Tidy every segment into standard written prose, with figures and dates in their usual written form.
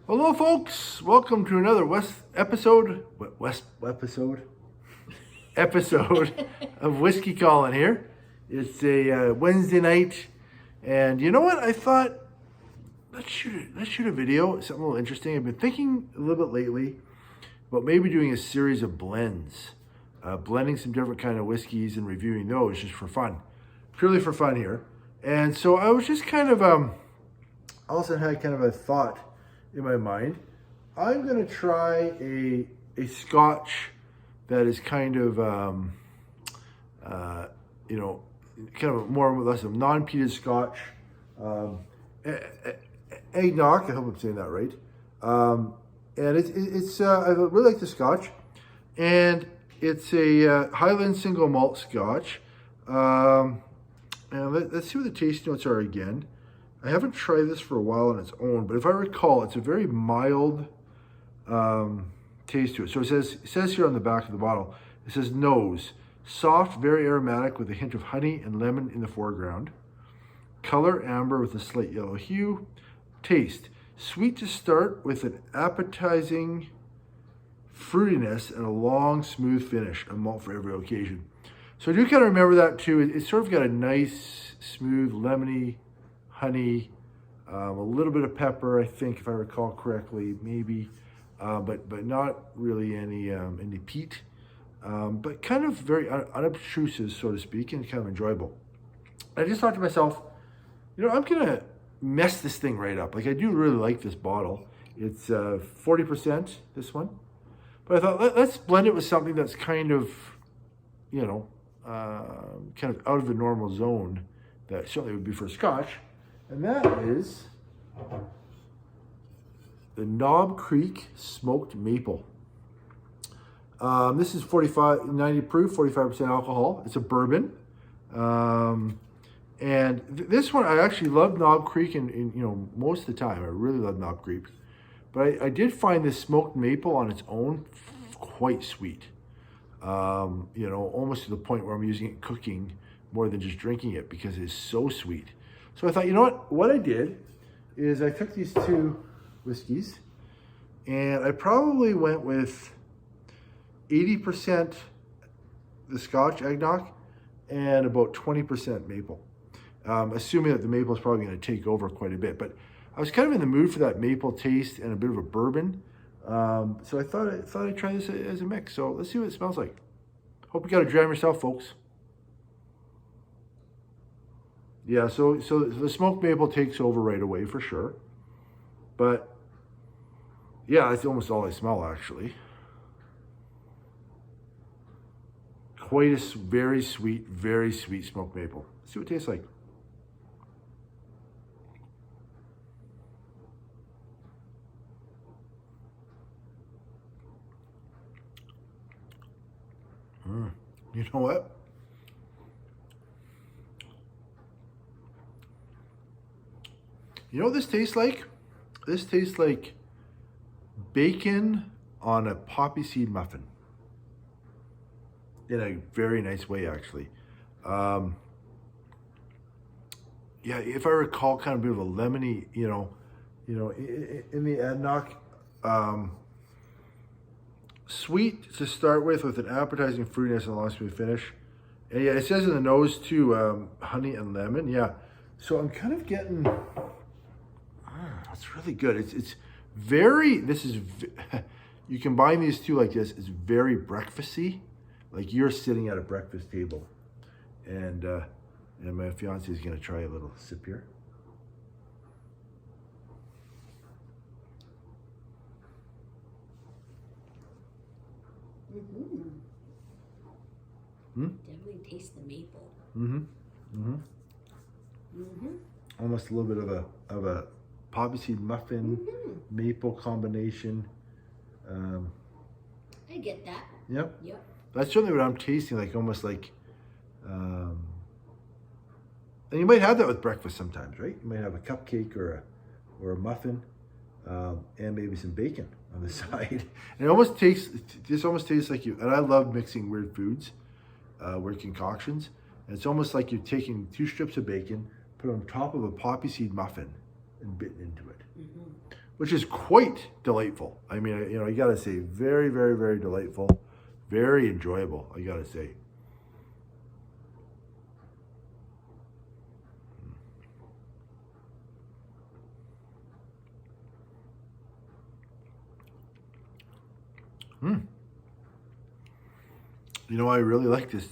Hello, folks. Welcome to another episode of Whiskey Calling here. It's a Wednesday night, and you know what? I thought let's shoot a video, something a little interesting. I've been thinking a little bit lately about maybe doing a series of blends, blending some different kind of whiskeys and reviewing those just for fun, purely for fun here. And so I was just kind of all of a sudden had kind of a thought in my mind. I'm going to try a Scotch that is kind of kind of more or less a non-peated Scotch. AnCnoc, I hope I'm saying that right. And it's I really like the Scotch, and it's a Highland single malt Scotch. And let's see what the taste notes are again. I haven't tried this for a while on its own, but if I recall, it's a very mild taste to it. So it says here on the back of the bottle, it says nose, soft, very aromatic with a hint of honey and lemon in the foreground. Color, amber with a slight yellow hue. Taste, sweet to start with an appetizing fruitiness and a long, smooth finish, a malt for every occasion. So I do kind of remember that too. It's sort of got a nice, smooth, lemony, honey, a little bit of pepper, I think, if I recall correctly, maybe, but not really any peat, but kind of very unobtrusive, so to speak, and kind of enjoyable. I just thought to myself, I'm gonna mess this thing right up. Like, I do really like this bottle. It's 40%, this one, but I thought let's blend it with something that's kind of, kind of out of the normal zone that certainly would be for Scotch. And that is the Knob Creek Smoked Maple. This is 90 proof, 45% alcohol. It's a bourbon. And this one, I actually love Knob Creek in most of the time. I really love Knob Creek. But I did find this smoked maple on its own quite sweet. Almost to the point where I'm using it cooking more than just drinking it because it's so sweet. So I thought, what I did is I took these two whiskeys and I probably went with 80% the Scotch AnCnoc and about 20% maple. Assuming that the maple is probably going to take over quite a bit. But I was kind of in the mood for that maple taste and a bit of a bourbon. So I thought I'd try this as a mix. So let's see what it smells like. Hope you got to dram yourself, folks. Yeah, so the smoked maple takes over right away for sure. But yeah, that's almost all I smell actually. Quite a very sweet smoked maple. Let's see what it tastes like. You know what? You know what this tastes like? This tastes like bacon on a poppy seed muffin. In a very nice way, actually. Yeah, if I recall, kind of a bit of a lemony, in the AnCnoc, sweet to start with an appetizing fruitiness and a long smooth finish. And yeah, it says in the nose too, honey and lemon. Yeah, so I'm kind of getting. It's really good. It's very. You combine these two like this. It's very breakfasty, like you're sitting at a breakfast table, and my fiance is gonna try a little sip here. Definitely taste the maple. Almost a little bit of a poppy seed muffin, maple combination. I get that. Yep. Yep. That's certainly what I'm tasting, like almost like, and you might have that with breakfast sometimes, right? You might have a cupcake or a muffin, and maybe some bacon on the side. And this almost tastes like and I love mixing weird foods, weird concoctions. And it's almost like you're taking 2 strips of bacon, put on top of a poppy seed muffin, and bitten into it. which is quite delightful. I mean, you gotta say, very, very, very delightful, very enjoyable, I gotta say. I really like this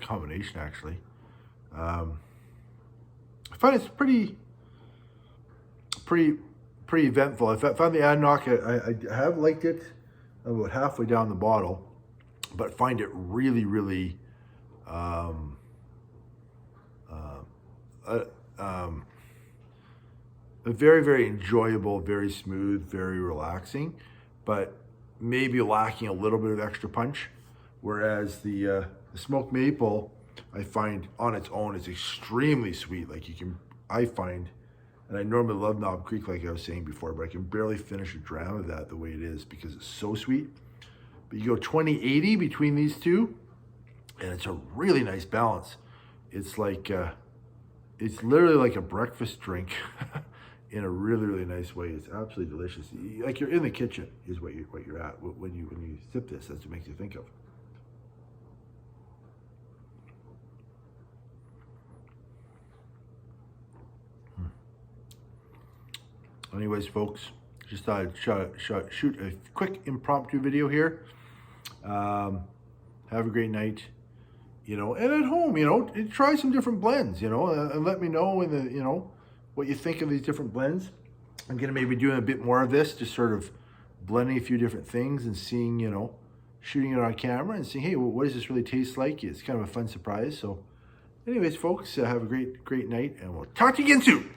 combination, actually. I find it's pretty eventful. I found the AnCnoc. I have liked it about halfway down the bottle, but find it really, really very, very enjoyable, very smooth, very relaxing, but maybe lacking a little bit of extra punch. Whereas the smoked maple, I find on its own is extremely sweet. Like I find, and I normally love Knob Creek, like I was saying before, but I can barely finish a dram of that the way it is because it's so sweet. But you go 20-80 between these two, and it's a really nice balance. It's like, it's literally like a breakfast drink in a really, really nice way. It's absolutely delicious. Like you're in the kitchen is what you're at when you sip this. That's what it makes you think of. Anyways, folks, just thought I'd shoot a quick impromptu video here. Have a great night, and at home, try some different blends, and let me know what you think of these different blends. I'm gonna maybe doing a bit more of this, just sort of blending a few different things and seeing, shooting it on camera and seeing, hey, well, what does this really taste like? It's kind of a fun surprise. So, anyways, folks, have a great night, and we'll talk to you again soon.